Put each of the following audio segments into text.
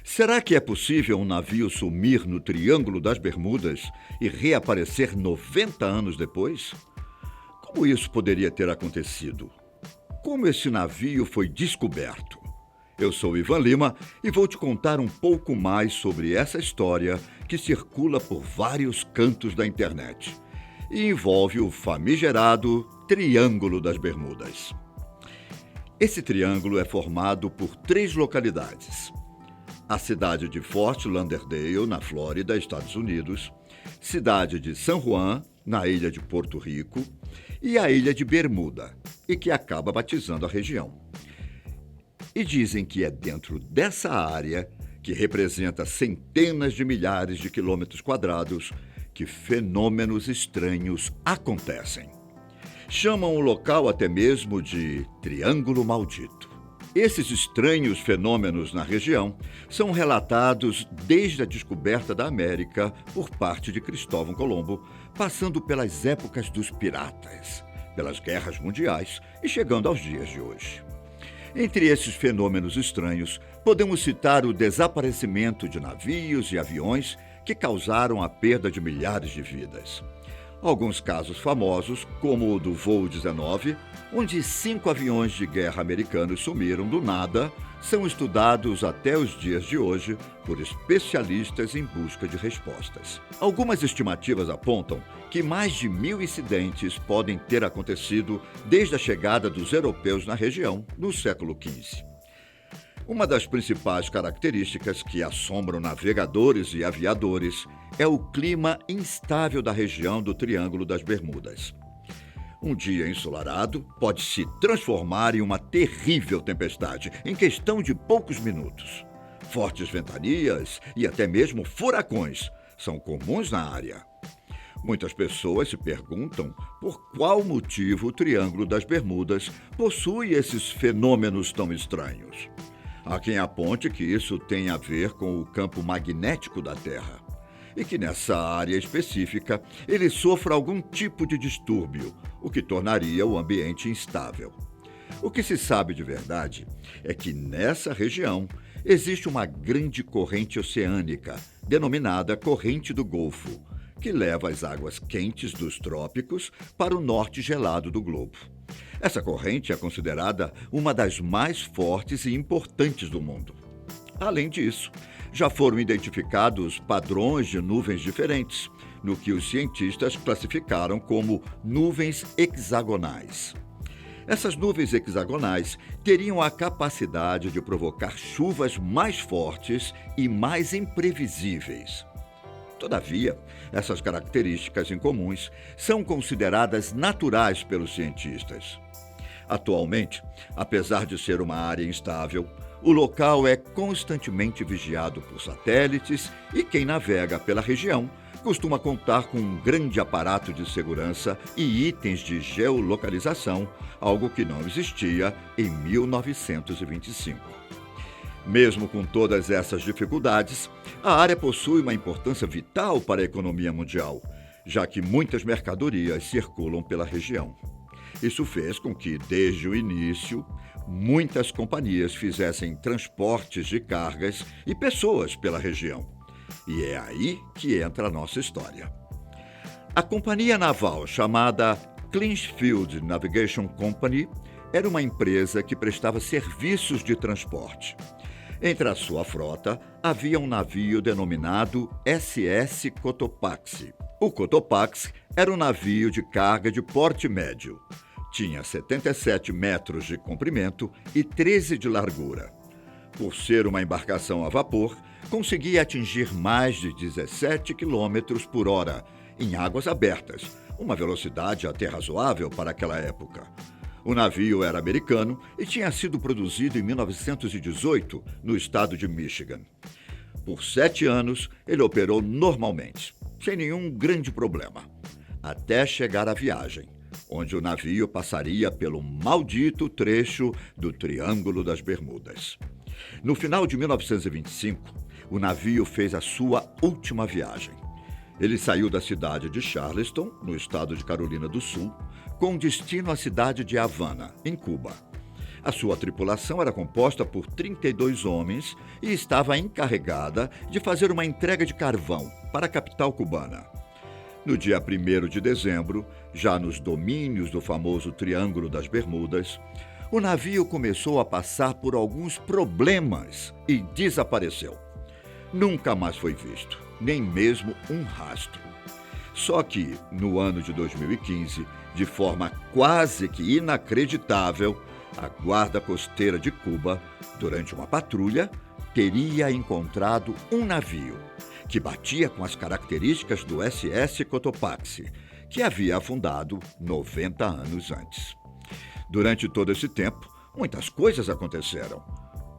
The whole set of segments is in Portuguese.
Será que é possível um navio sumir no Triângulo das Bermudas e reaparecer 90 anos depois? Como isso poderia ter acontecido? Como esse navio foi descoberto? Eu sou Ivan Lima e vou te contar um pouco mais sobre essa história que circula por vários cantos da internet e envolve o famigerado Triângulo das Bermudas. Esse triângulo é formado por 3 localidades: a cidade de Fort Lauderdale, na Flórida, Estados Unidos, cidade de San Juan, na ilha de Porto Rico, e a ilha de Bermuda, e que acaba batizando a região. E dizem que é dentro dessa área, que representa centenas de milhares de quilômetros quadrados, que fenômenos estranhos acontecem. Chamam o local até mesmo de Triângulo Maldito. Esses estranhos fenômenos na região são relatados desde a descoberta da América por parte de Cristóvão Colombo, passando pelas épocas dos piratas, pelas guerras mundiais e chegando aos dias de hoje. Entre esses fenômenos estranhos, podemos citar o desaparecimento de navios e aviões que causaram a perda de milhares de vidas. Alguns casos famosos, como o do voo 19, onde 5 aviões de guerra americanos sumiram do nada, são estudados até os dias de hoje por especialistas em busca de respostas. Algumas estimativas apontam que mais de 1.000 incidentes podem ter acontecido desde a chegada dos europeus na região no século XV. Uma das principais características que assombram navegadores e aviadores é o clima instável da região do Triângulo das Bermudas. Um dia ensolarado pode se transformar em uma terrível tempestade em questão de poucos minutos. Fortes ventanias e até mesmo furacões são comuns na área. Muitas pessoas se perguntam por qual motivo o Triângulo das Bermudas possui esses fenômenos tão estranhos. Há quem aponte que isso tem a ver com o campo magnético da Terra e que nessa área específica ele sofra algum tipo de distúrbio, o que tornaria o ambiente instável. O que se sabe de verdade é que nessa região existe uma grande corrente oceânica, denominada Corrente do Golfo, que leva as águas quentes dos trópicos para o norte gelado do globo. Essa corrente é considerada uma das mais fortes e importantes do mundo. Além disso, já foram identificados padrões de nuvens diferentes, no que os cientistas classificaram como nuvens hexagonais. Essas nuvens hexagonais teriam a capacidade de provocar chuvas mais fortes e mais imprevisíveis. Todavia, essas características incomuns são consideradas naturais pelos cientistas. Atualmente, apesar de ser uma área instável, o local é constantemente vigiado por satélites e quem navega pela região costuma contar com um grande aparato de segurança e itens de geolocalização, algo que não existia em 1925. Mesmo com todas essas dificuldades, a área possui uma importância vital para a economia mundial, já que muitas mercadorias circulam pela região. Isso fez com que, desde o início, muitas companhias fizessem transportes de cargas e pessoas pela região. E é aí que entra a nossa história. A companhia naval chamada Clinchfield Navigation Company era uma empresa que prestava serviços de transporte. Entre a sua frota, havia um navio denominado SS Cotopaxi. O Cotopaxi era um navio de carga de porte médio. Tinha 77 metros de comprimento e 13 de largura. Por ser uma embarcação a vapor, conseguia atingir mais de 17 km por hora em águas abertas, uma velocidade até razoável para aquela época. O navio era americano e tinha sido produzido em 1918 no estado de Michigan. Por 7 anos, ele operou normalmente, sem nenhum grande problema, até chegar à viagem, onde o navio passaria pelo maldito trecho do Triângulo das Bermudas. No final de 1925, o navio fez a sua última viagem. Ele saiu da cidade de Charleston, no estado de Carolina do Sul, com destino à cidade de Havana, em Cuba. A sua tripulação era composta por 32 homens e estava encarregada de fazer uma entrega de carvão para a capital cubana. No dia 1º de dezembro, já nos domínios do famoso Triângulo das Bermudas, o navio começou a passar por alguns problemas e desapareceu. Nunca mais foi visto, nem mesmo um rastro. Só que, no ano de 2015, de forma quase que inacreditável, a Guarda Costeira de Cuba, durante uma patrulha, teria encontrado um navio que batia com as características do SS Cotopaxi, que havia afundado 90 anos antes. Durante todo esse tempo, muitas coisas aconteceram.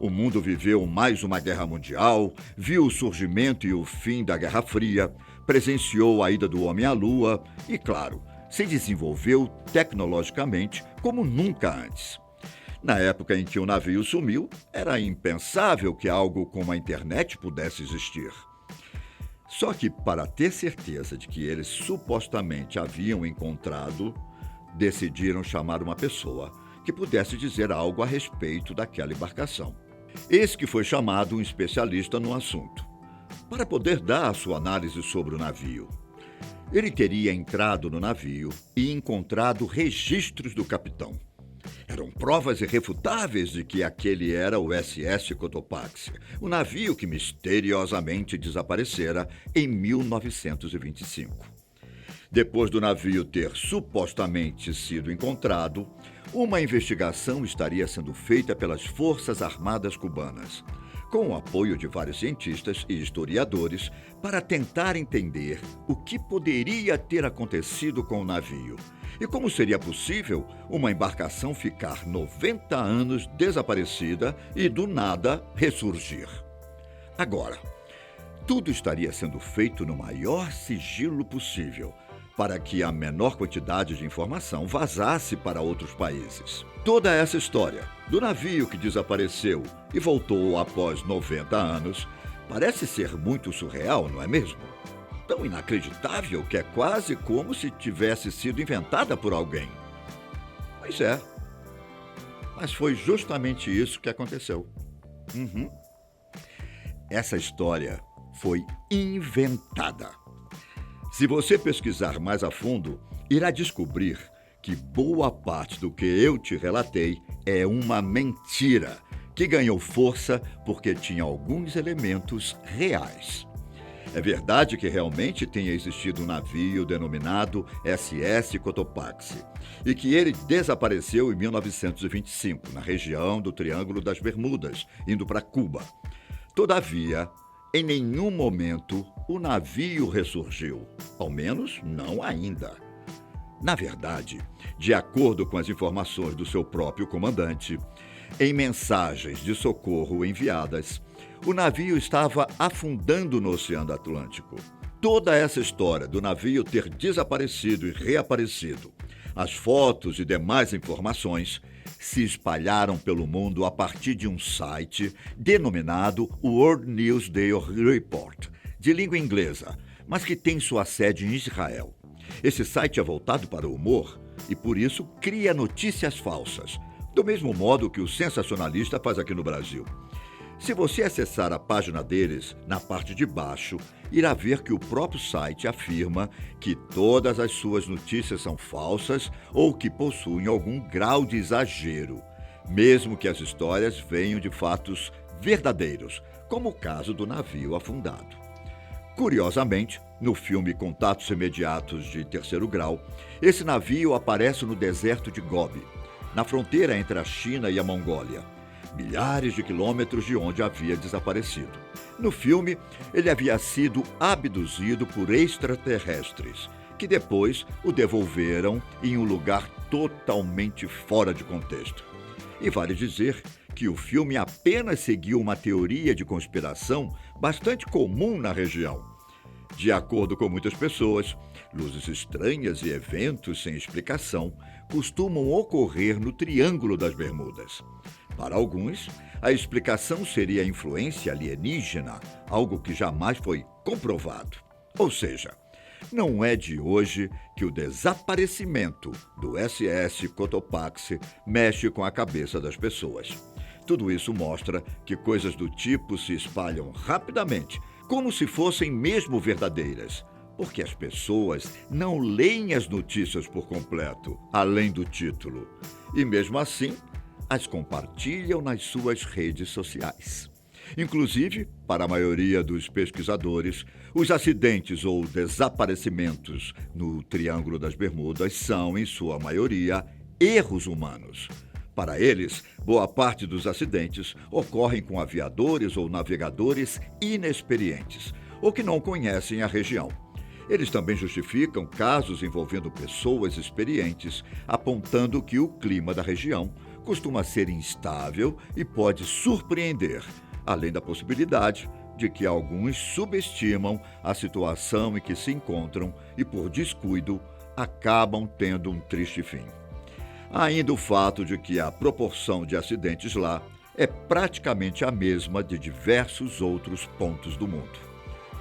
O mundo viveu mais uma guerra mundial, viu o surgimento e o fim da Guerra Fria, presenciou a ida do homem à Lua e, claro, se desenvolveu tecnologicamente como nunca antes. Na época em que o navio sumiu, era impensável que algo como a internet pudesse existir. Só que, para ter certeza de que eles supostamente haviam encontrado, decidiram chamar uma pessoa que pudesse dizer algo a respeito daquela embarcação. Eis que foi chamado um especialista no assunto, para poder dar a sua análise sobre o navio. Ele teria entrado no navio e encontrado registros do capitão. Eram provas irrefutáveis de que aquele era o SS Cotopaxi, o navio que misteriosamente desaparecera em 1925. Depois do navio ter supostamente sido encontrado, uma investigação estaria sendo feita pelas Forças Armadas Cubanas, com o apoio de vários cientistas e historiadores, para tentar entender o que poderia ter acontecido com o navio e como seria possível uma embarcação ficar 90 anos desaparecida e do nada ressurgir. Agora, tudo estaria sendo feito no maior sigilo possível, para que a menor quantidade de informação vazasse para outros países. Toda essa história do navio que desapareceu e voltou após 90 anos parece ser muito surreal, não é mesmo? Tão inacreditável que é quase como se tivesse sido inventada por alguém. Pois é, mas foi justamente isso que aconteceu. Essa história foi inventada. Se você pesquisar mais a fundo, irá descobrir que boa parte do que eu te relatei é uma mentira, que ganhou força porque tinha alguns elementos reais. É verdade que realmente tenha existido um navio denominado SS Cotopaxi e que ele desapareceu em 1925, na região do Triângulo das Bermudas, indo para Cuba. Todavia, em nenhum momento o navio ressurgiu, ao menos não ainda. Na verdade, de acordo com as informações do seu próprio comandante, em mensagens de socorro enviadas, o navio estava afundando no Oceano Atlântico. Toda essa história do navio ter desaparecido e reaparecido, as fotos e demais informações se espalharam pelo mundo a partir de um site denominado World News Daily Report, de língua inglesa, mas que tem sua sede em Israel. Esse site é voltado para o humor e, por isso, cria notícias falsas, do mesmo modo que o sensacionalista faz aqui no Brasil. Se você acessar a página deles, na parte de baixo, irá ver que o próprio site afirma que todas as suas notícias são falsas ou que possuem algum grau de exagero, mesmo que as histórias venham de fatos verdadeiros, como o caso do navio afundado. Curiosamente, no filme Contatos Imediatos de Terceiro Grau, esse navio aparece no deserto de Gobi, na fronteira entre a China e a Mongólia, milhares de quilômetros de onde havia desaparecido. No filme, ele havia sido abduzido por extraterrestres, que depois o devolveram em um lugar totalmente fora de contexto. E vale dizer que o filme apenas seguiu uma teoria de conspiração bastante comum na região. De acordo com muitas pessoas, luzes estranhas e eventos sem explicação costumam ocorrer no Triângulo das Bermudas. Para alguns, a explicação seria a influência alienígena, algo que jamais foi comprovado. Ou seja, Não é de hoje que o desaparecimento do SS Cotopaxi mexe com a cabeça das pessoas. Tudo isso mostra que coisas do tipo se espalham rapidamente, como se fossem mesmo verdadeiras, porque as pessoas não leem as notícias por completo, além do título, e mesmo assim as compartilham nas suas redes sociais. Inclusive, para a maioria dos pesquisadores, os acidentes ou desaparecimentos no Triângulo das Bermudas são, em sua maioria, erros humanos. Para eles, boa parte dos acidentes ocorrem com aviadores ou navegadores inexperientes ou que não conhecem a região. Eles também justificam casos envolvendo pessoas experientes, apontando que o clima da região costuma ser instável e pode surpreender, além da possibilidade de que alguns subestimam a situação em que se encontram e, por descuido, acabam tendo um triste fim. Há ainda o fato de que a proporção de acidentes lá é praticamente a mesma de diversos outros pontos do mundo.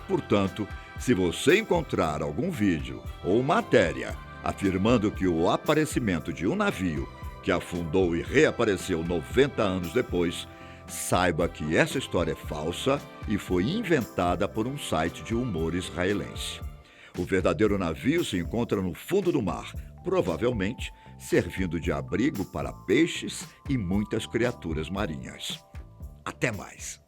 Portanto, se você encontrar algum vídeo ou matéria afirmando que o aparecimento de um navio que afundou e reapareceu 90 anos depois, saiba que essa história é falsa e foi inventada por um site de humor israelense. O verdadeiro navio se encontra no fundo do mar, provavelmente servindo de abrigo para peixes e muitas criaturas marinhas. Até mais!